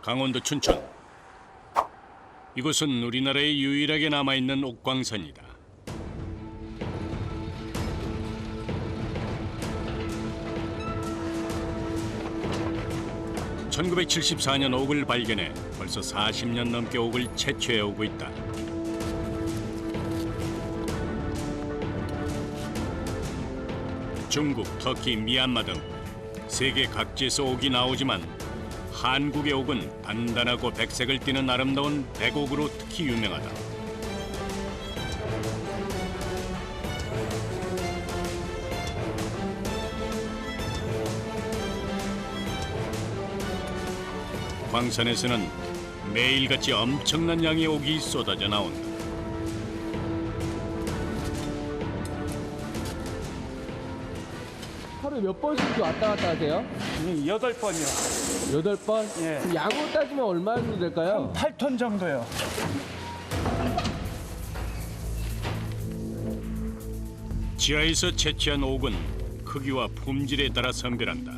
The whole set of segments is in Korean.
강원도 춘천. 이곳은 우리나라에 유일하게 남아있는 옥광산이다. (1974년) 옥을 발견해 벌써 40년 넘게 옥을 채취해 오고 있다. 중국, 터키, 미얀마 등 세계 각지에서 옥이 나오지만 한국의 옥은 단단하고 백색을 띠는 아름다운 백옥으로 특히 유명하다. 광산에서는 매일같이 엄청난 양의 옥이 쏟아져 나온다. 하루에 몇 번씩 왔다 갔다 하세요? 8번이요. 8번? 예. 그럼 양으로 따지면 얼마 정도 될까요? 8톤 정도요. 지하에서 채취한 옥은 크기와 품질에 따라 선별한다.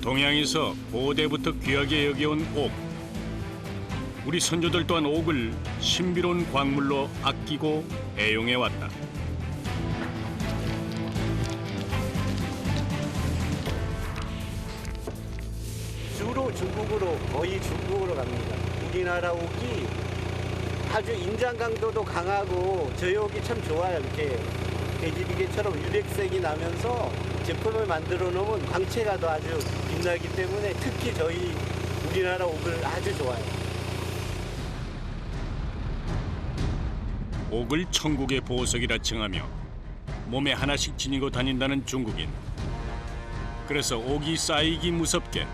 동양에서 고대부터 귀하게 여겨온 옥. 우리 선조들 또한 옥을 신비로운 광물로 아끼고 애용해왔다. 주로 중국으로, 거의 중국으로 갑니다. 우리나라 옥이 아주 인장 강도도 강하고 저희 옥이 참 좋아요. 이렇게 돼지비계처럼 유백색이 나면서 제품을 만들어 놓으면 광채가 아주 빛나기 때문에 특히 저희 우리나라 옥을 아주 좋아해요. 옥을 천국의 보석이라 칭하며 몸에 하나씩 지니고 다닌다는 중국인. 그래서 옥이 쌓이기 무섭게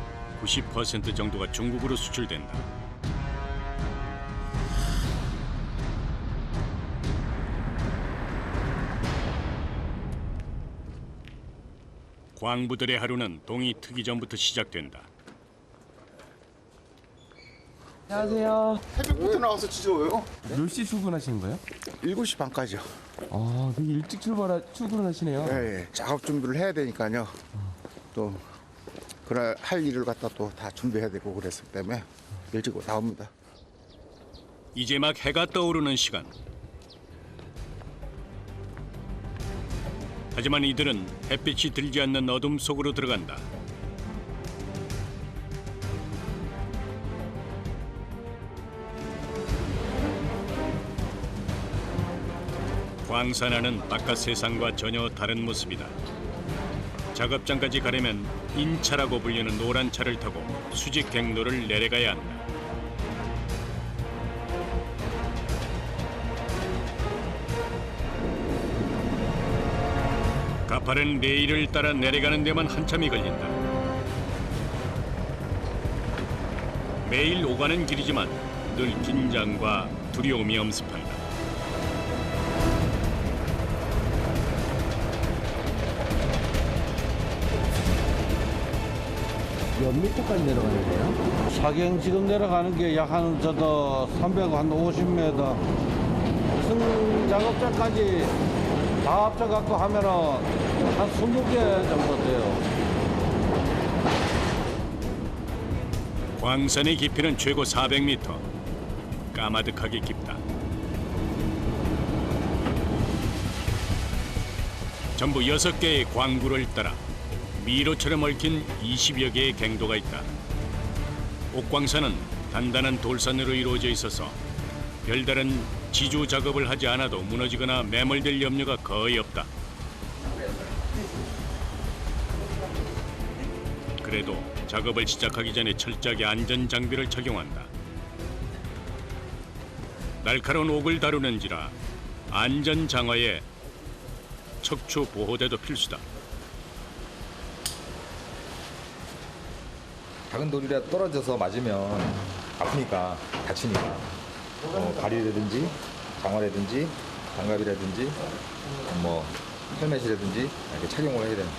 90% 정도가 중국으로 수출된다. 광부들의 하루는 동이 트기 전부터 시작된다. 안녕하세요. 새벽부터 나와서 지져요. 몇 시 출근하시는 거예요? 7시 반까지요. 아, 되게 일찍 출근하시네요. 예, 예. 작업 준비를 해야 되니까요. 또 그날 할 일을 갖다 또 다 준비해야 되고 그랬기 때문에 일찍 나옵니다. 이제 막 해가 떠오르는 시간. 하지만 이들은 햇빛이 들지 않는 어둠 속으로 들어간다. 광산하는 바깥 세상과 전혀 다른 모습이다. 작업장까지 가려면 인차라고 불리는 노란 차를 타고 수직 경로를 내려가야 한다. 가파른 레일을 따라 내려가는 데만 한참이 걸린다. 매일 오가는 길이지만 늘 긴장과 두려움이 엄습한다. 몇 미터까지 내려가는 거예요? 사경 지금 내려가는 게 약 한 저도 350m. 승 작업장까지 다 합쳐갖고 하면은 한 20개 정도 돼요. 광산의 깊이는 최고 400m. 까마득하게 깊다. 전부 6개의 광구를 따라 미로처럼 얽힌 20여 개의 갱도가 있다. 옥광산은 단단한 돌산으로 이루어져 있어서 별다른 지주 작업을 하지 않아도 무너지거나 매몰될 염려가 거의 없다. 그래도 작업을 시작하기 전에 철저하게 안전 장비를 착용한다. 날카로운 옥을 다루는지라 안전 장화에 척추 보호대도 필수다. 작은 돌이라 떨어져서 맞으면 아프니까 다치니까 발이라든지 장화라든지 장갑이라든지 뭐 헬멧이라든지 이렇게 착용을 해야 됩니다.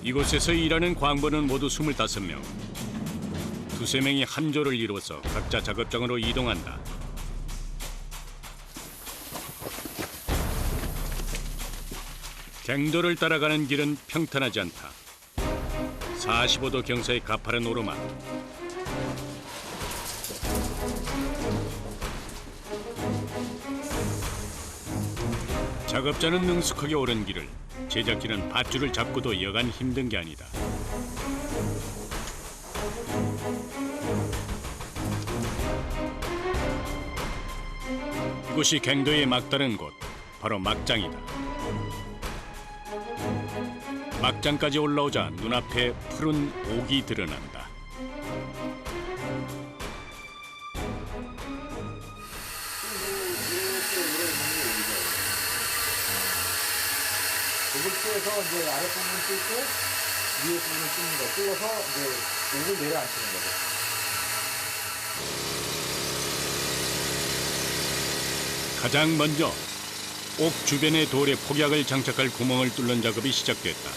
이곳에서 일하는 광부는 모두 25명. 두세 명이 한 조를 이루어서 각자 작업장으로 이동한다. 갱도를 따라가는 길은 평탄하지 않다. 45도 경사의 가파른 오르막. 작업자는 능숙하게 오른 길을, 제작진은 밧줄을 잡고도 여간 힘든 게 아니다. 이곳이 갱도의 막다른 곳, 바로 막장이다. 막장까지 올라오자 눈앞에 푸른 옥이 드러난다. 옥을 뜯어서 이제 아랫부분 뜯고 위에 부분을 뜯는 거, 뜯어서 이제 옥을 내려앉히는 거죠. 가장 먼저 옥 주변의 돌에 폭약을 장착할 구멍을 뚫는 작업이 시작됐다.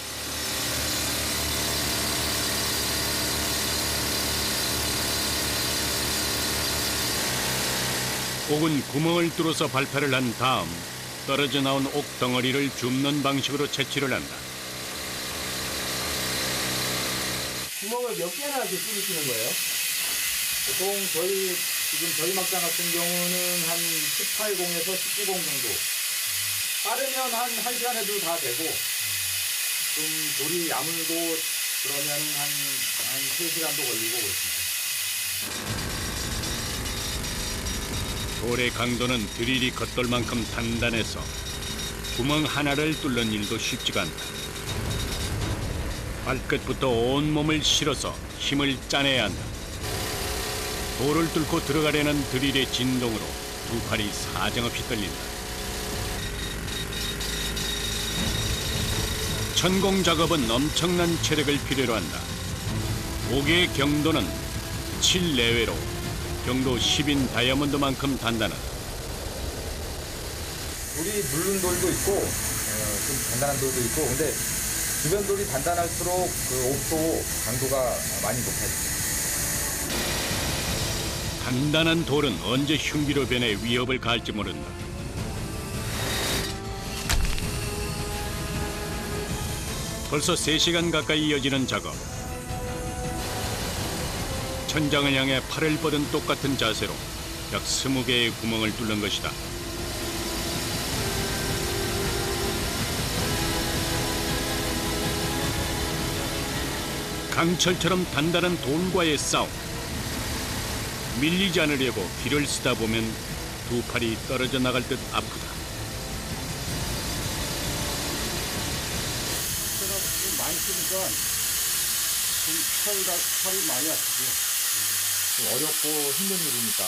옥은 구멍을 뚫어서 발파를 한 다음 떨어져 나온 옥 덩어리를 줍는 방식으로 채취를 한다. 구멍을 몇 개나 이렇게 뚫으시는 거예요? 보통 저희 막장 같은 경우는 한 18공에서 19공 정도. 빠르면 한 1시간에도 다 되고, 좀 돌이 야물고 그러면 한 3시간도 걸리고 그렇습니다. 돌의 강도는 드릴이 겉돌만큼 단단해서 구멍 하나를 뚫는 일도 쉽지가 않다. 발끝부터 온몸을 실어서 힘을 짜내야 한다. 돌을 뚫고 들어가려는 드릴의 진동으로 두 팔이 사정없이 떨린다. 천공 작업은 엄청난 체력을 필요로 한다. 옥의 경도는 7 내외로 경도 10인 다이아몬드만큼 단단하다. 돌이 누른 돌도 있고, 좀 단단한 돌도 있고, 근데 주변 돌이 단단할수록 그 옥도 강도가 많이 높아져요. 단단한 돌은 언제 흉기로 변해 위협을 가할지 모른다. 벌써 3시간 가까이 이어지는 작업. 천장을 향해 팔을 뻗은 똑같은 자세로 약 20개의 구멍을 뚫는 것이다. 강철처럼 단단한 돌과의 싸움. 밀리지 않으려고 길을 쓰다 보면 두 팔이 떨어져 나갈 듯 아프다. 제가 좀 많이 쓰니까 좀 팔이 많이 아프죠. 좀 어렵고 힘든 일이니까,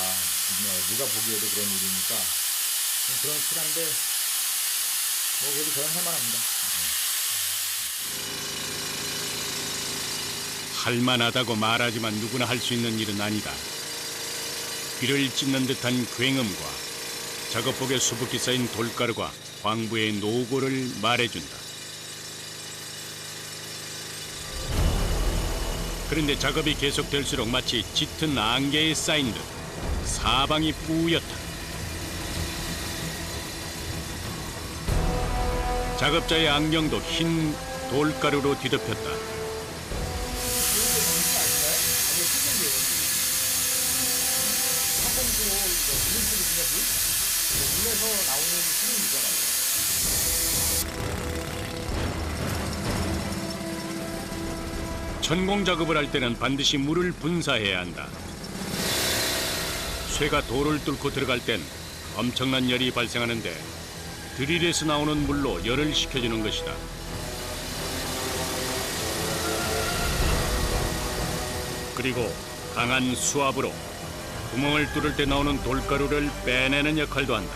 누가 보기에도 그런 일이니까, 좀 그런 실한데, 뭐, 그래도 저는 할만합니다. 할만하다고 말하지만 누구나 할 수 있는 일은 아니다. 귀를 찢는 듯한 굉음과 작업복에 수북히 쌓인 돌가루가 광부의 노고를 말해준다. 그런데 작업이 계속될수록 마치 짙은 안개에 쌓인 듯 사방이 뿌옇다. 작업자의 안경도 흰 돌가루로 뒤덮였다. 천공 작업을 할 때는 반드시 물을 분사해야 한다. 쇠가 돌을 뚫고 들어갈 땐 엄청난 열이 발생하는데 드릴에서 나오는 물로 열을 식혀주는 것이다. 그리고 강한 수압으로 구멍을 뚫을 때 나오는 돌가루를 빼내는 역할도 한다.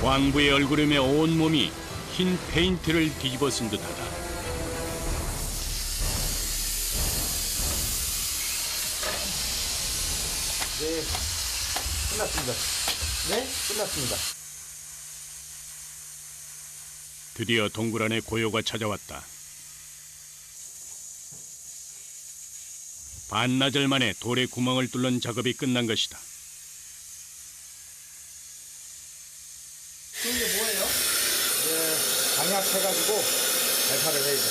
광부의 얼굴이며 온몸이 흰 페인트를 뒤집어 쓴 듯하다. 네, 끝났습니다. 네, 끝났습니다. 드디어 동굴 안에 고요가 찾아왔다. 반나절 만에 돌에 구멍을 뚫는 작업이 끝난 것이다. 이게 뭐예요? 강약해가지고 발파를 해야죠.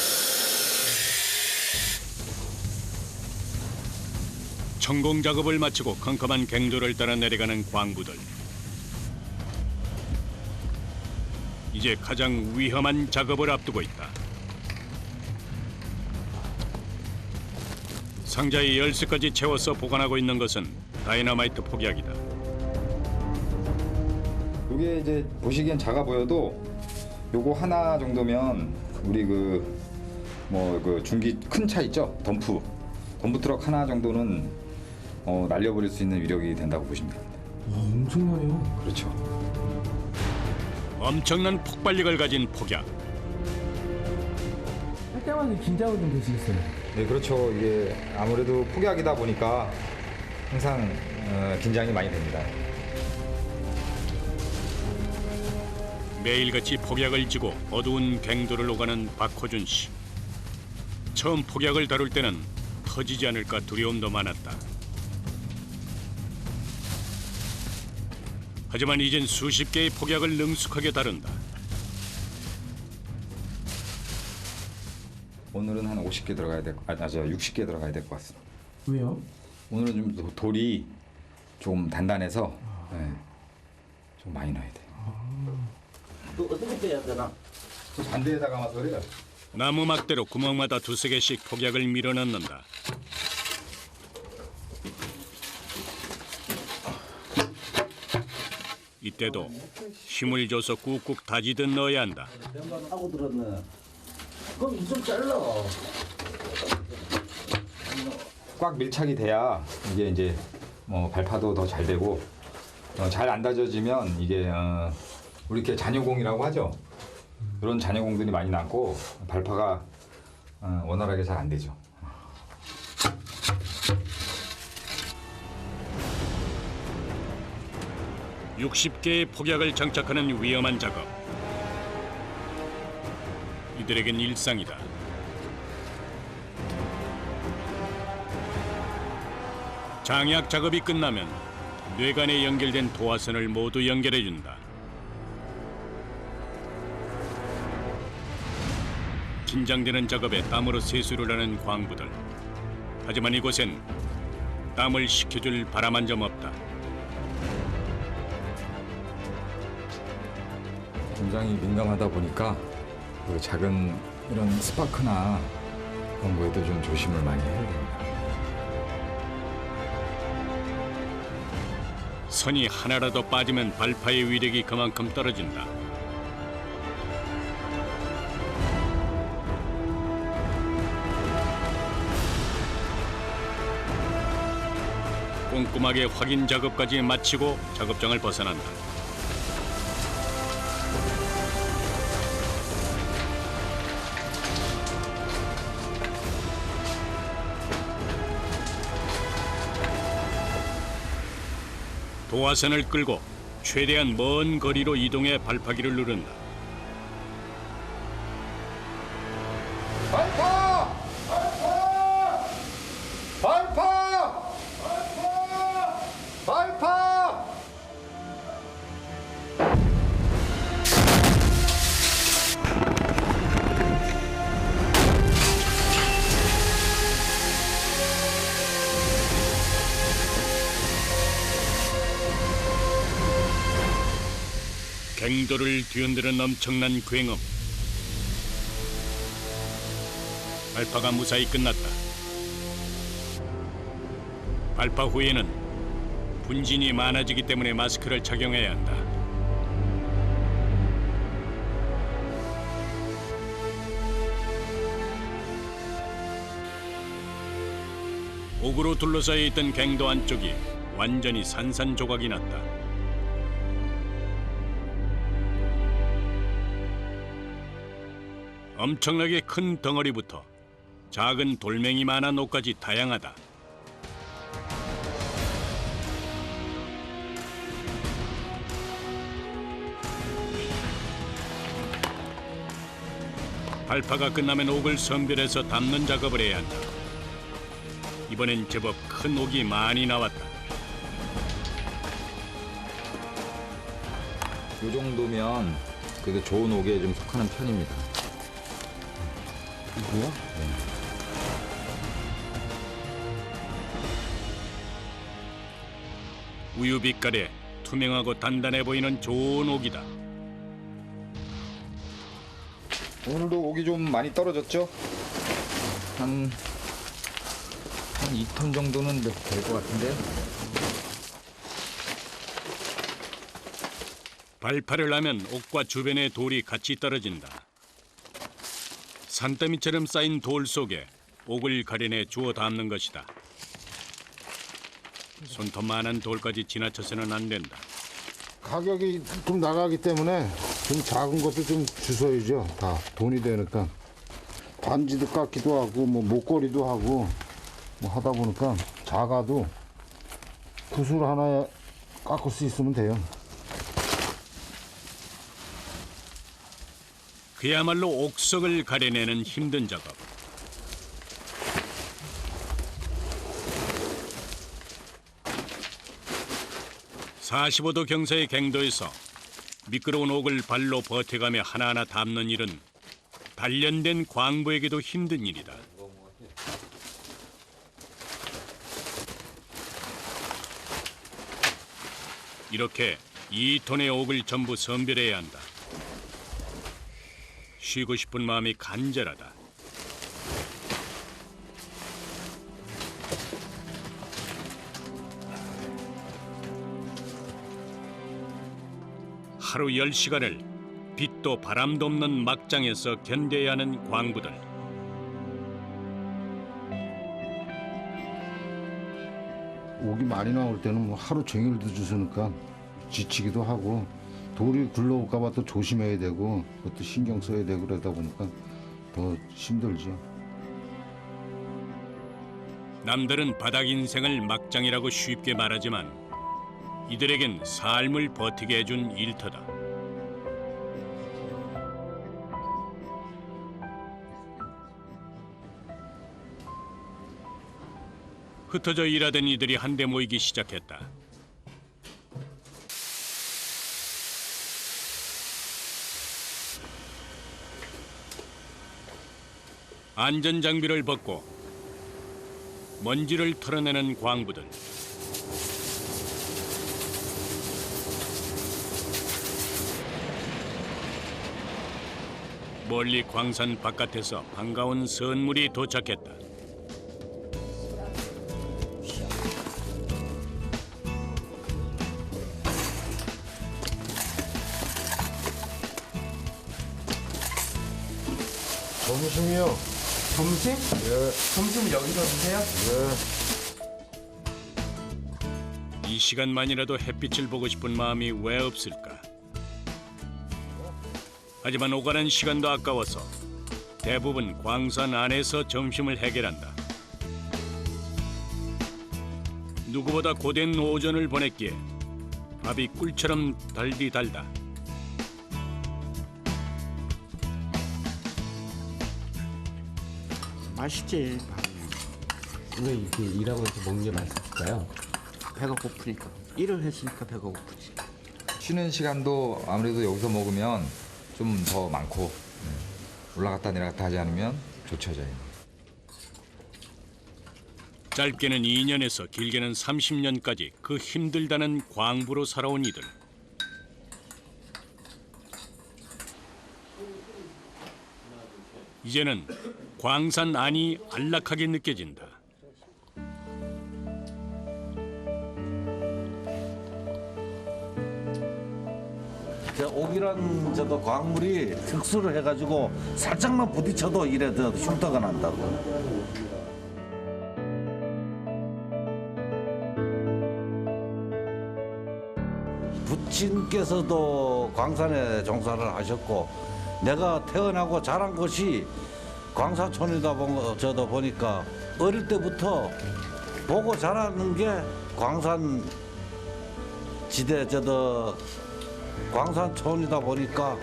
천공 작업을 마치고 컴컴한 갱도를 따라 내려가는 광부들. 이제 가장 위험한 작업을 앞두고 있다. 상자에 열쇠까지 채워서 보관하고 있는 것은 다이너마이트 폭약이다. 이게 이제 보시기엔 작아 보여도 요거 하나 정도면 우리 그 중기 큰 차 있죠? 덤프 트럭 하나 정도는 날려버릴 수 있는 위력이 된다고 보시면 됩니다. 엄청나네요. 그렇죠. 엄청난 폭발력을 가진 폭약. 할 때마다 긴장을 좀 되시겠어요? 네, 그렇죠. 이게 아무래도 폭약이다 보니까 항상 긴장이 많이 됩니다. 매일같이 폭약을 지고 어두운 갱도를 오가는 박호준 씨. 처음 폭약을 다룰 때는 터지지 않을까 두려움도 많았다. 하지만 이젠 수십 개의 폭약을 능숙하게 다룬다. 오늘은 한 50개 들어가야 될, 60개 들어가야 될 것 같습니다. 왜요? 오늘은 좀 돌이 좀 단단해서 좀 많이 넣어야 돼요. 또 어떻게 빼야 되나? 저 반대에다가 와서 그래요. 나무 막대로 구멍마다 두세 개씩 폭약을 밀어넣는다. 이때도 힘을 줘서 꾹꾹 다지듯 넣어야 한다. 하고 들었네. 그럼 좀 잘라. 꽉 밀착이 돼야 이게 이제 발파도 더 잘 되고 잘 안 다져지면 이게 우리 이렇게 잔여공이라고 하죠. 그런 잔여공들이 많이 남고 발파가 원활하게 잘 안 되죠. (60개의) 폭약을 장착하는 위험한 작업. 이들에겐 일상이다. 장약 작업이 끝나면 뇌관에 연결된 도화선을 모두 연결해준다. 긴장되는 작업에 땀으로 세수를 하는 광부들. 하지만 이곳엔 땀을 식혀줄 바람 한 점 없다. 굉장히 민감하다 보니까 그 작은 이런 스파크나 그런 거에도 좀 조심을 많이 해야 됩니다. 선이 하나라도 빠지면 발파의 위력이 그만큼 떨어진다. 꼼꼼하게 확인 작업까지 마치고 작업장을 벗어난다. 도화선을 끌고 최대한 먼 거리로 이동해 발파기를 누른다. 발파! 발파! 발파! 발파! 발파! 갱도를 뒤흔드는 엄청난 굉음. 발파가 무사히 끝났다. 발파 후에는 분진이 많아지기 때문에 마스크를 착용해야 한다. 옥으로 둘러싸여 있던 갱도 안쪽이 완전히 산산조각이 났다. 엄청나게 큰 덩어리부터 작은 돌멩이만한 옷까지 다양하다. 발파가 끝나면 옥을 선별해서 담는 작업을 해야 한다. 이번엔 제법 큰 옥이 많이 나왔다. 이 정도면 그래도 좋은 옥에 좀 속하는 편입니다. 이거요? 우유 빛깔에 투명하고 단단해 보이는 좋은 옥이다. 오늘도 옥이 좀 많이 떨어졌죠? 한 2톤 정도는 될 것 같은데. 발파를 하면 옥과 주변의 돌이 같이 떨어진다. 산더미처럼 쌓인 돌 속에 옥을 가려내 주워 담는 것이다. 손톱만한 돌까지 지나쳐서는 안 된다. 가격이 좀 나가기 때문에 좀 작은 것도 좀 주워야죠. 다 돈이 되니까. 반지도 깎기도 하고 뭐 목걸이도 하고 뭐 하다 보니까 작아도 구슬 하나 깎을 수 있으면 돼요. 그야말로 옥석을 가려내는 힘든 작업. (45도) 경사의 갱도에서 미끄러운 옥을 발로 버텨가며 하나하나 담는 일은 단련된 광부에게도 힘든 일이다. 이렇게 2톤의 옥을 전부 선별해야 한다. 쉬고 싶은 마음이 간절하다. 하루 10시간을 빛도 바람도 없는 막장에서 견뎌야 하는 광부들. 옥이 많이 나올 때는 뭐 하루 종일도 주스니까 지치기도 하고 돌이 굴러올까 봐 또 조심해야 되고 그것도 신경 써야 되고 그러다 보니까 더 힘들죠. 남들은 바닥 인생을 막장이라고 쉽게 말하지만 이들에겐 삶을 버티게 해준 일터다. 흩어져 일하던 이들이 한데 모이기 시작했다. 안전장비를 벗고 먼지를 털어내는 광부들. 멀리 광산 바깥에서 반가운 선물이 도착했다. 점심이요. 점심? 예. 점심 여기서 드세요? 예. 이 시간만이라도 햇빛을 보고 싶은 마음이 왜 없을까? 하지만 오가는 시간도 아까워서 대부분 광산 안에서 점심을 해결한다. 누구보다 고된 오전을 보냈기에 밥이 꿀처럼 달디 달다. 맛있지. 왜 이렇게 일하고 이렇게 먹는 게 맛있을까요? 배가 고프니까. 일을 했으니까 배가 고프지. 쉬는 시간도 아무래도 여기서 먹으면 좀 더 많고 올라갔다 내려갔다 하지 않으면 좋죠 저희. 짧게는 2년에서 길게는 30년까지 그 힘들다는 광부로 살아온 이들. 이제는 광산 안이 안락하게 느껴진다. 옥이란 저도 광물이 특수를 해가지고 살짝만 부딪혀도 이래 더 흉터가 난다고. 부친께서도 광산에 종사를 하셨고 내가 태어나고 자란 곳이 광산촌이다 저도 보니까 어릴 때부터 보고 자라는 게 광산 지대 저도 광산촌이다 보니까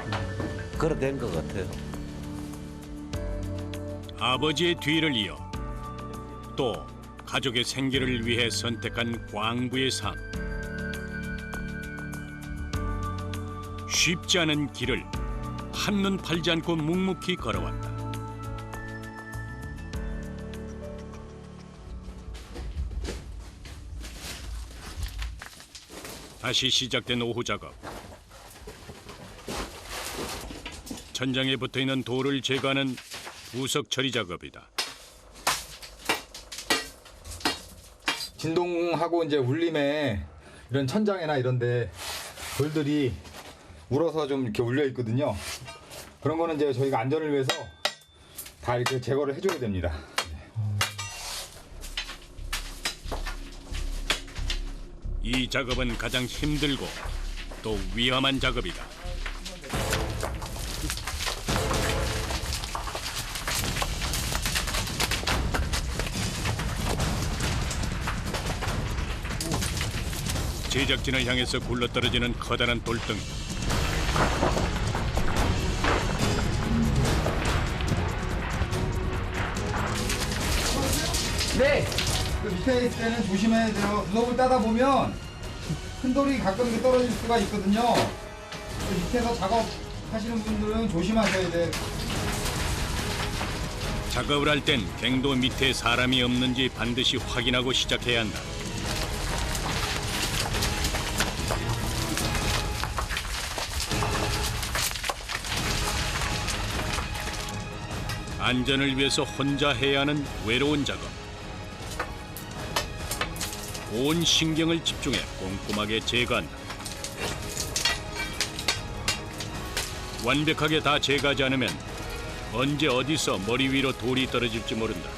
그래 된 것 같아요. 아버지의 뒤를 이어 또 가족의 생계를 위해 선택한 광부의 삶. 쉽지 않은 길을 한눈 팔지 않고 묵묵히 걸어왔다. 다시 시작된 오후 작업. 천장에 붙어있는 돌을 제거하는 부석 처리 작업이다. 진동하고 이제 울림에 이런 천장이나 이런데 돌들이 울어서 좀 이렇게 울려 있거든요. 그런 거는 이제 저희가 안전을 위해서 다 이렇게 제거를 해줘야 됩니다. 이 작업은 가장 힘들고 또 위험한 작업이다. 제작진을 향해서 굴러떨어지는 커다란 돌덩이. 네. 그 밑에 있을 때는 조심해야 돼요. 구석을 따다 보면 큰 돌이 가끔 이렇게 떨어질 수가 있거든요. 그 밑에서 작업하시는 분들은 조심하셔야 돼요. 작업을 할 땐 갱도 밑에 사람이 없는지 반드시 확인하고 시작해야 한다. 안전을 위해서 혼자 해야 하는 외로운 작업. 온 신경을 집중해 꼼꼼하게 제거한다. 완벽하게 다 제거하지 않으면 언제 어디서 머리 위로 돌이 떨어질지 모른다.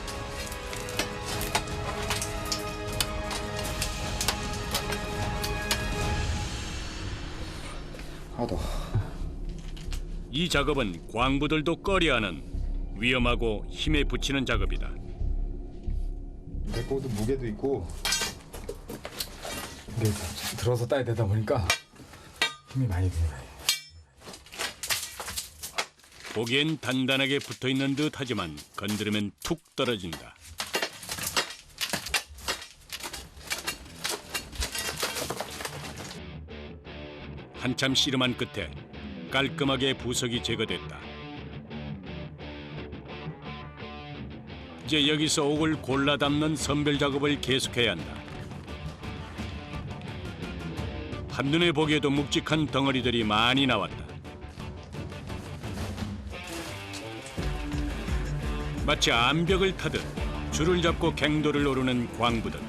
이 작업은 광부들도 꺼려하는 위험하고 힘에 부치는 작업이다. 메꿔도 무게도 있고 이게 들어서 따야 되다 보니까 힘이 많이 듭니다. 보기엔 단단하게 붙어있는 듯 하지만 건드리면 툭 떨어진다. 한참 씨름한 끝에 깔끔하게 부석이 제거됐다. 이제 여기서 옥을 골라 담는 선별 작업을 계속해야 한다. 한눈에 보기에도 묵직한 덩어리들이 많이 나왔다. 마치 암벽을 타듯 줄을 잡고 갱도를 오르는 광부들.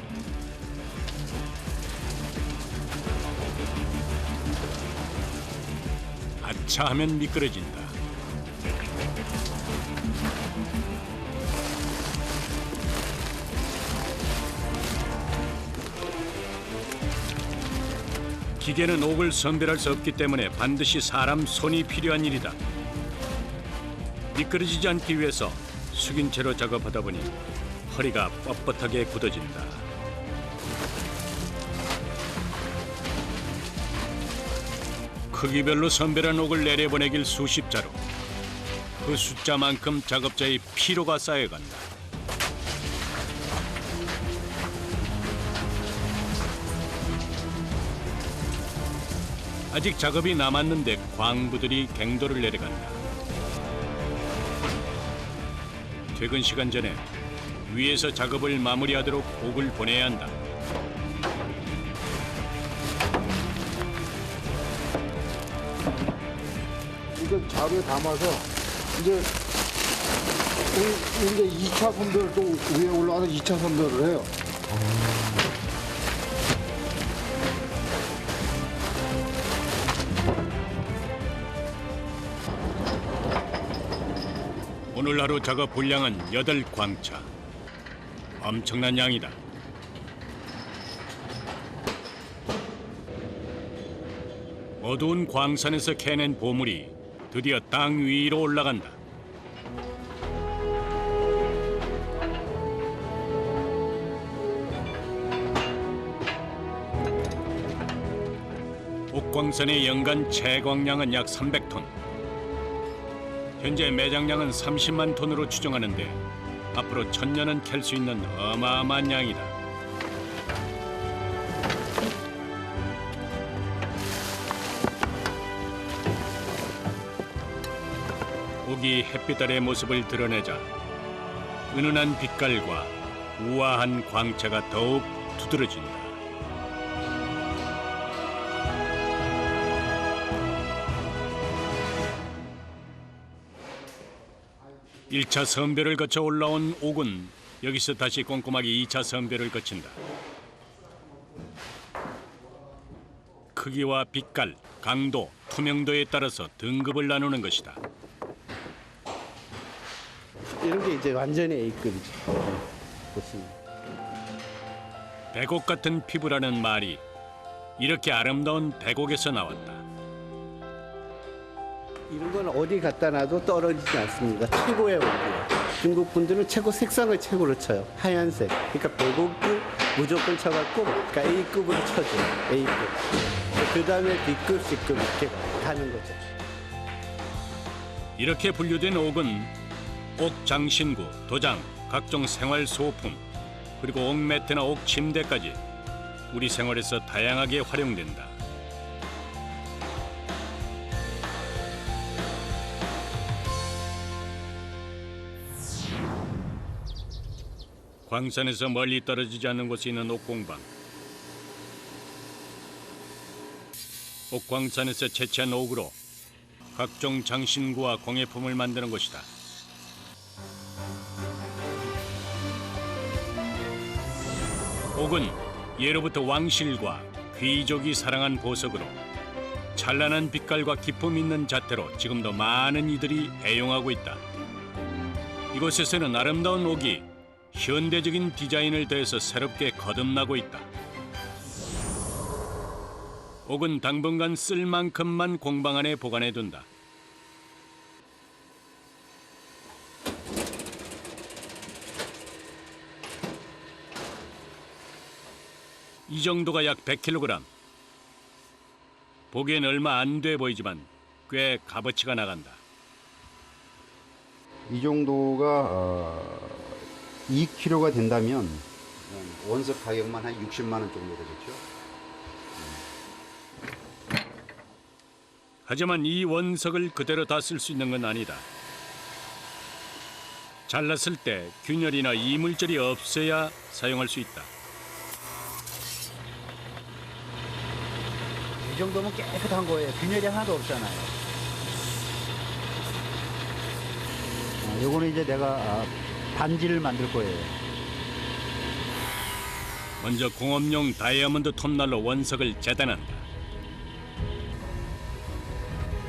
아차 하면 미끄러진다. 기계는 옥을 선별할 수 없기 때문에 반드시 사람 손이 필요한 일이다. 미끄러지지 않기 위해서 숙인 채로 작업하다 보니 허리가 뻣뻣하게 굳어진다. 크기별로 선별한 옥을 내려보내길 수십 자루. 그 숫자만큼 작업자의 피로가 쌓여간다. 아직 작업이 남았는데 광부들이 갱도를 내려간다. 퇴근 시간 전에 위에서 작업을 마무리하도록 옥을 보내야 한다. 이걸 자루에 담아서 이제 2차 선별 또 위에 올라가서 2차 선별을 해요. 오늘 하루 작업 분량은 8광차. 엄청난 양이다. 어두운 광산에서 캐낸 보물이 드디어 땅 위로 올라간다. 옥광산의 연간 채광량은 약 300톤. 현재 매장량은 30만 톤으로 추정하는데 앞으로 1000년은 캘 수 있는 어마어마한 양이다. 옥이 햇빛 아래 모습을 드러내자 은은한 빛깔과 우아한 광채가 더욱 두드러진다. 일차 선별을 거쳐 올라온 옥은 여기서 다시 꼼꼼하게 2차 선별을 거친다. 크기와 빛깔, 강도, 투명도에 따라서 등급을 나누는 것이다. 이런 게 이제 완전히 A급이죠. 보시면. 백옥 같은 피부라는 말이 이렇게 아름다운 백옥에서 나왔다. 이런 건 어디 갖다 놔도 떨어지지 않습니다. 최고의 옥이에요. 중국 분들은 최고 색상을 최고로 쳐요. 하얀색. 그러니까 백옥을 무조건 쳐갖고 그러니까 A급으로 쳐줘요. A급. 그 다음에 B급, C급 이렇게 가는 거죠. 이렇게 분류된 옥은 옥 장신구, 도장, 각종 생활 소품, 그리고 옥 매트나 옥 침대까지 우리 생활에서 다양하게 활용된다. 광산에서 멀리 떨어지지 않는 곳에 있는 옥공방. 옥광산에서 채취한 옥으로 각종 장신구와 공예품을 만드는 곳이다. 옥은 예로부터 왕실과 귀족이 사랑한 보석으로 찬란한 빛깔과 기품 있는 자태로 지금도 많은 이들이 애용하고 있다. 이곳에서는 아름다운 옥이 현대적인 디자인을 더해서 새롭게 거듭나고 있다. 옥은 당분간 쓸 만큼만 공방 안에 보관해둔다. 이 정도가 약 100kg. 보기엔 얼마 안 돼 보이지만 꽤 값어치가 나간다. 이 정도가 2kg가 된다면 원석 가격만 한 60만 원 정도 되겠죠. 하지만 이 원석을 그대로 다 쓸 수 있는 건 아니다. 잘랐을 때 균열이나 이물질이 없어야 사용할 수 있다. 이 정도면 깨끗한 거예요. 균열이 하나도 없잖아요. 요거는 이제 내가 반지를 만들 거예요. 먼저 공업용 다이아몬드 톱날로 원석을 재단한다.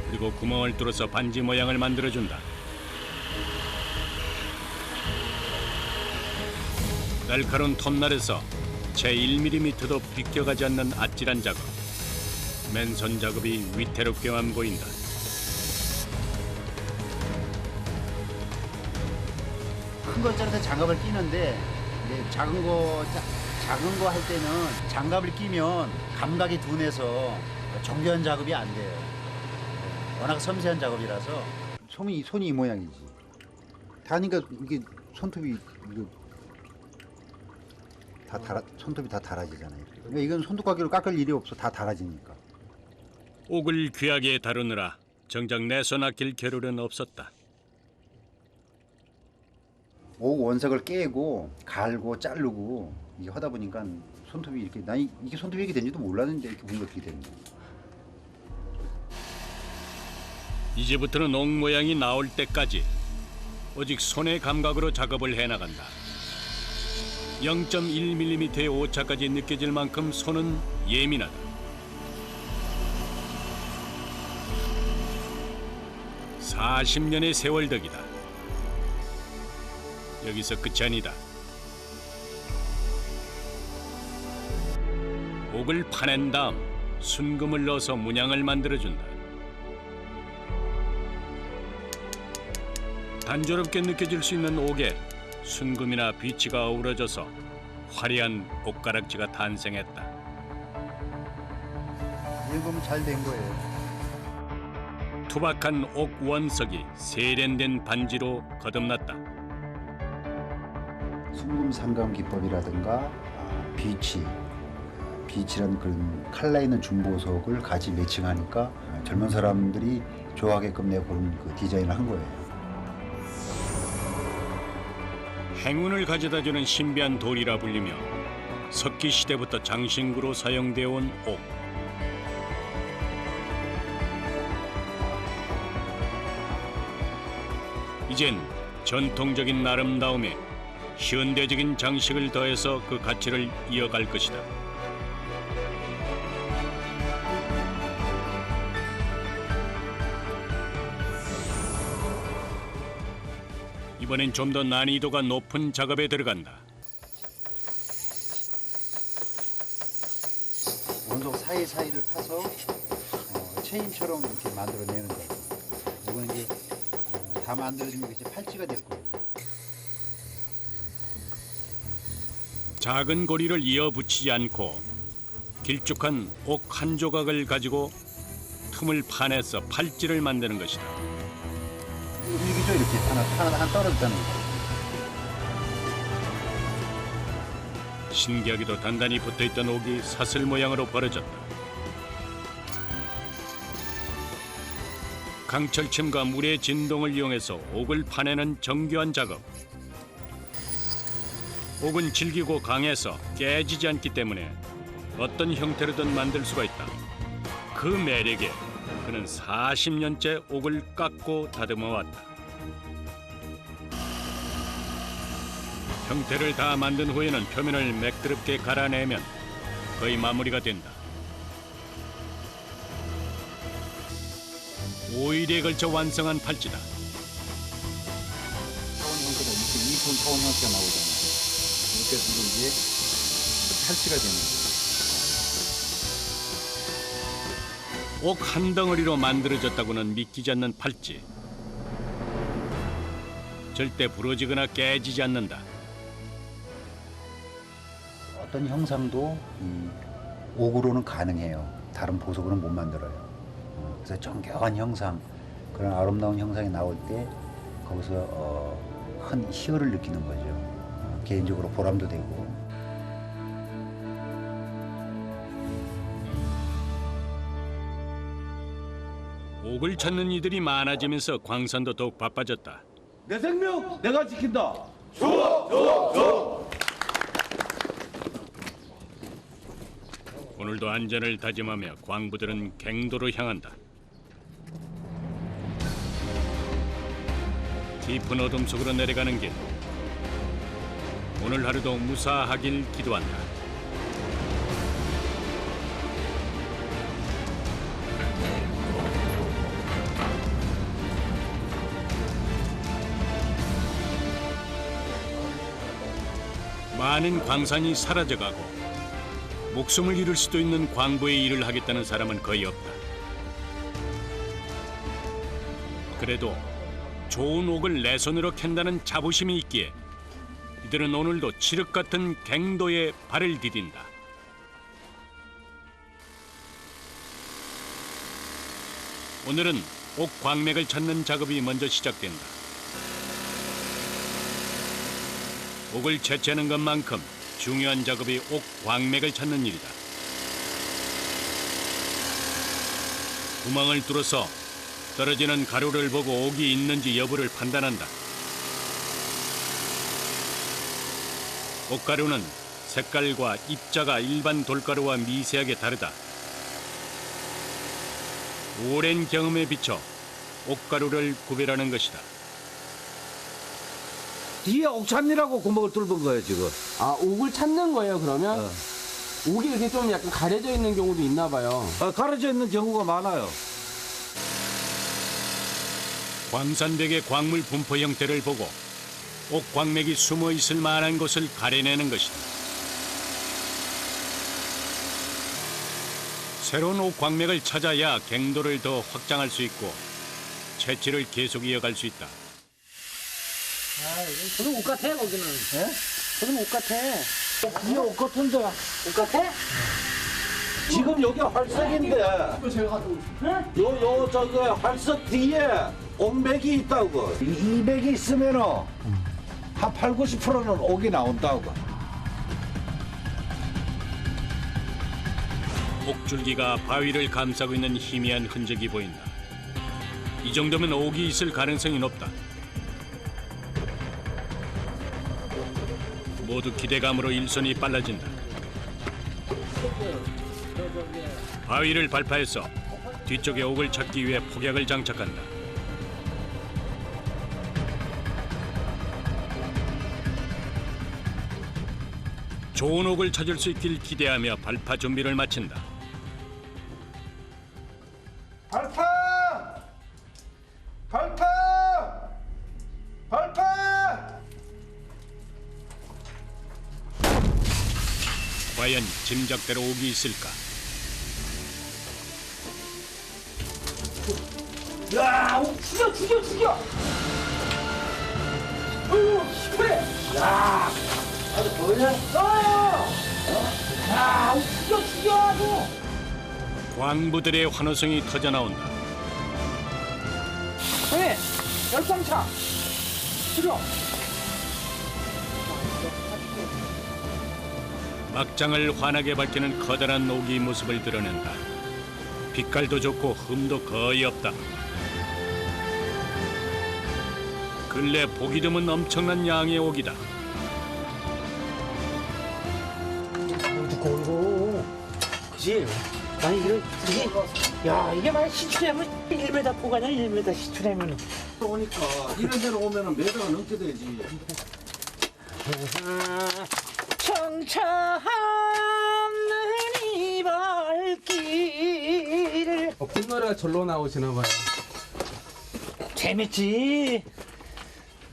그리고 구멍을 뚫어서 반지 모양을 만들어준다. 날카로운 톱날에서 채 1mm도 비껴가지 않는 아찔한 작업. 맨손 작업이 위태롭게만 보인다. 큰 것처럼 장갑을 끼는데 이제 작은 거 할 때는 장갑을 끼면 감각이 둔해서 정교한 작업이 안 돼요. 워낙 섬세한 작업이라서. 손이 이 모양이지. 다니까 이게 손톱이 손톱이 다 달아지잖아요. 그러니까 이건 손톱깎이로 깎을 일이 없어. 다 달아지니까. 옥을 귀하게 다루느라 정작 내 손 아낄 겨를은 없었다. 옥 원석을 깨고 갈고 자르고 이게 하다 보니까 손톱이 이렇게 난 이게 손톱이 이렇게 된지도 몰랐는데 이렇게 보니까 어떻게 되는 거야. 이제부터는 옥 모양이 나올 때까지 오직 손의 감각으로 작업을 해나간다. 0.1mm의 오차까지 느껴질 만큼 손은 예민하다. 40년의 세월 덕이다. 여기서 끝이 아니다. 옥을 파낸 다음 순금을 넣어서 문양을 만들어준다. 단조롭게 느껴질 수 있는 옥에 순금이나 비치가 어우러져서 화려한 옥가락지가 탄생했다. 읽으면 잘 된 거예요. 투박한 옥 원석이 세련된 반지로 거듭났다. 순금 삼감 기법이라든가 비치라는 그런 칼라 있는 중보석을 같이 매칭하니까 젊은 사람들이 좋아하게끔 내가 그런 그 디자인을 한 거예요. 행운을 가져다주는 신비한 돌이라 불리며 석기 시대부터 장신구로 사용되어 온 옥. 이젠 전통적인 아름다움에 현대적인 장식을 더해서 그 가치를 이어갈 것이다. 이번엔 좀 더 난이도가 높은 작업에 들어간다. 원석 사이사이를 파서 체인처럼 이렇게 만들어내는 거예요. 이거는 이제 다 만들어지면 이제 팔찌가 될 거예요. 작은 고리를 이어 붙이지 않고 길쭉한 옥 한 조각을 가지고 틈을 파내서 팔찌를 만드는 것이다. 일기죠 이렇게 하나 떨어졌다는 거. 신기하게도 단단히 붙어있던 옥이 사슬 모양으로 벌어졌다. 강철침과 물의 진동을 이용해서 옥을 파내는 정교한 작업. 옥은 질기고 강해서 깨지지 않기 때문에 어떤 형태로든 만들 수가 있다. 그 매력에 그는 40년째 옥을 깎고 다듬어 왔다. 형태를 다 만든 후에는 표면을 매끄럽게 갈아내면 거의 마무리가 된다. 5일에 걸쳐 완성한 팔찌다. 사원 형태가 이렇게 2톤 사원 형태가 나오잖아요. 이렇게 해서 이제 팔찌가 되는 거예요. 옥 한 덩어리로 만들어졌다고는 믿기지 않는 팔찌. 절대 부러지거나 깨지지 않는다. 어떤 형상도 이 옥으로는 가능해요. 다른 보석으로는 못 만들어요. 그래서 정교한 형상, 그런 아름다운 형상이 나올 때 거기서 큰 희열을 느끼는 거죠. 개인적으로 보람도 되고. 옥을 찾는 이들이 많아지면서 광산도 더욱 바빠졌다. 내 생명 내가 지킨다. 오늘도 안전을 다짐하며 광부들은 갱도로 향한다. 깊은 어둠 속으로 내려가는 길. 오늘 하루도 무사하길 기도한다. 많은 광산이 사라져가고 목숨을 잃을 수도 있는 광부의 일을 하겠다는 사람은 거의 없다. 그래도 좋은 옥을 내 손으로 캔다는 자부심이 있기에 이들은 오늘도 칠흑 같은 갱도에 발을 디딘다. 오늘은 옥 광맥을 찾는 작업이 먼저 시작된다. 옥을 채취하는 것만큼 중요한 작업이 옥 광맥을 찾는 일이다. 구멍을 뚫어서 떨어지는 가루를 보고 옥이 있는지 여부를 판단한다. 옥가루는 색깔과 입자가 일반 돌가루와 미세하게 다르다. 오랜 경험에 비춰 옥가루를 구별하는 것이다. 뒤에 옥찬이라고 구멍을 뚫은 거예요 지금. 아, 옥을 찾는 거예요, 그러면? 옥이 이렇게 좀 약간 가려져 있는 경우도 있나 봐요. 가려져 있는 경우가 많아요. 광산벽의 광물 분포 형태를 보고 옥 광맥이 숨어 있을 만한 곳을 가려내는 것이다. 새로운 옥 광맥을 찾아야 갱도를 더 확장할 수 있고 채취를 계속 이어갈 수 있다. 저는 옷 같아, 거기는. 예? 저는 옷 같아. 이게 옷 같은데. 옷 같아? 지금 여기 활석인데. 요 저기 활석 뒤에 옥맥이 있다고. 이 맥이 있으면은 한 8, 90%는 옥이 나온다고. 옥줄기가 바위를 감싸고 있는 희미한 흔적이 보인다. 이 정도면 옥이 있을 가능성이 높다. 모두 기대감으로 일손이 빨라진다. 바위를 발파해서 뒤쪽에 옥을 찾기 위해 폭약을 장착한다. 좋은 옥을 찾을 수 있길 기대하며 발파 준비를 마친다. 발파! 발파! 발파! 과연 짐작대로 옥이 있을까? 야, 오, 죽여! 그래! 야, 아주 보였어! 야, 죽여, 아주! 광부들의 환호성이 터져나온다. 네, 열광차! 죽여! 막장을 환하게 밝히는 커다란 옥이 모습을 드러낸다. 빛깔도 좋고 흠도 거의 없다. 근래 보기 드문 엄청난 양의 옥이다. 두꺼워. 그지? 아니, 이게 만약 시추라면 1m 포가냐, 1m 시추라면. 오니까 이런 데로 오면은 매도가 넘게 되지. 청차하는 이 발길을. 풋노래가 절로 나오시나 봐요. 재밌지.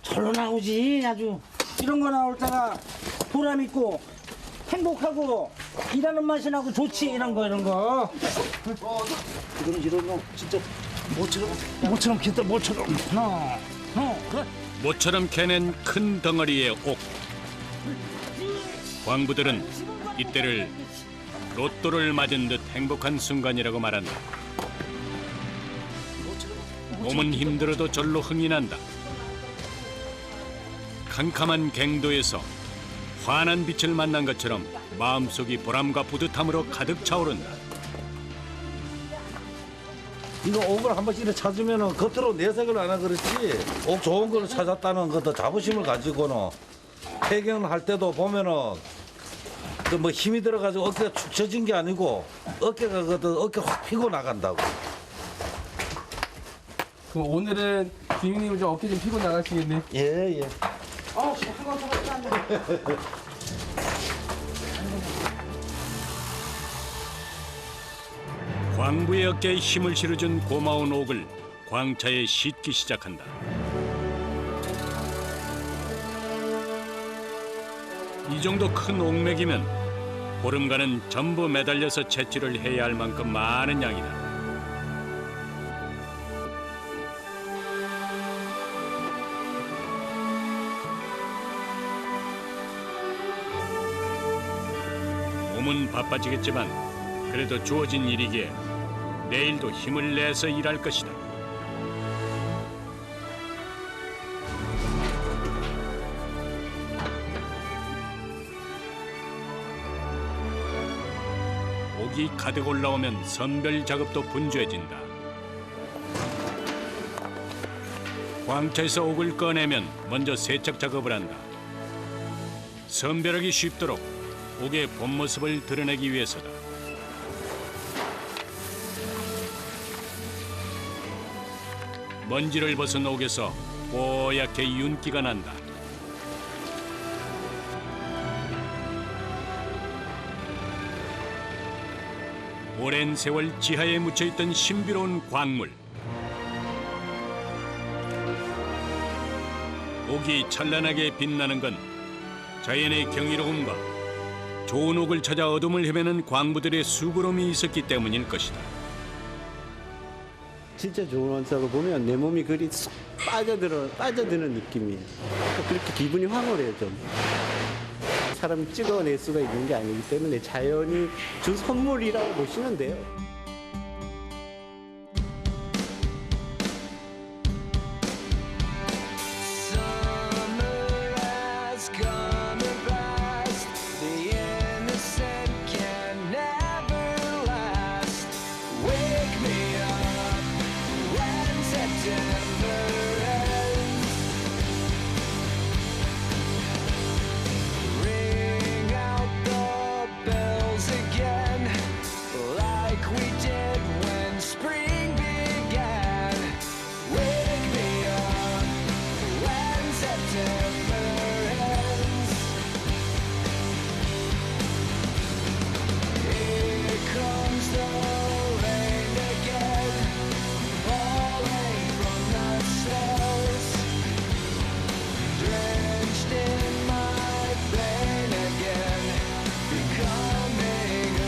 절로 나오지. 아주 이런 거 나올 때가 보람 있고 행복하고 일하는 맛이 나고 좋지. 이런 거 이런 거 진짜 모처럼 기다 모처럼 그래. 모처럼 캐낸 큰 덩어리의 옥. 광부들은 이때를 로또를 맞은 듯 행복한 순간이라고 말한다. 몸은 힘들어도 절로 흥이 난다. 캄캄한 갱도에서 환한 빛을 만난 것처럼 마음속이 보람과 뿌듯함으로 가득 차오른다. 이거 옥을 한 번씩 찾으면은 겉으로 내색을 안 하고 그렇지. 옥 좋은 걸 찾았다는 것도 자부심을 가지고는 해경할 때도 보면은 그 뭐 힘이 들어가지고 어깨가 축 처진 게 아니고 어깨가 어깨 확 피고 나간다고. 그럼 오늘은 주인님은 좀 어깨 좀 피고 나가시겠네. 예. 광부의 어깨에 힘을 실어준 고마운 옥을 광차에 싣기 시작한다. 이 정도 큰 옥맥이면 보름간은 전부 매달려서 채취를 해야 할 만큼 많은 양이다. 몸은 바빠지겠지만 그래도 주어진 일이기에 내일도 힘을 내서 일할 것이다. 옥이 가득 올라오면 선별 작업도 분주해진다. 광차에서 옥을 꺼내면 먼저 세척 작업을 한다. 선별하기 쉽도록 옥의 본 모습을 드러내기 위해서다. 먼지를 벗은 옥에서 뽀얗게 윤기가 난다. 오랜 세월 지하에 묻혀있던 신비로운 광물. 옥이 찬란하게 빛나는 건 자연의 경이로움과 좋은 옥을 찾아 어둠을 헤매는 광부들의 수고로움이 있었기 때문일 것이다. 진짜 좋은 원석을 보면 내 몸이 그리 쏙 빠져드는 느낌이에요. 그렇게 기분이 황홀해요, 좀. 사람이 찍어낼 수가 있는 게 아니기 때문에 자연이 준 선물이라고 보시면 돼요. September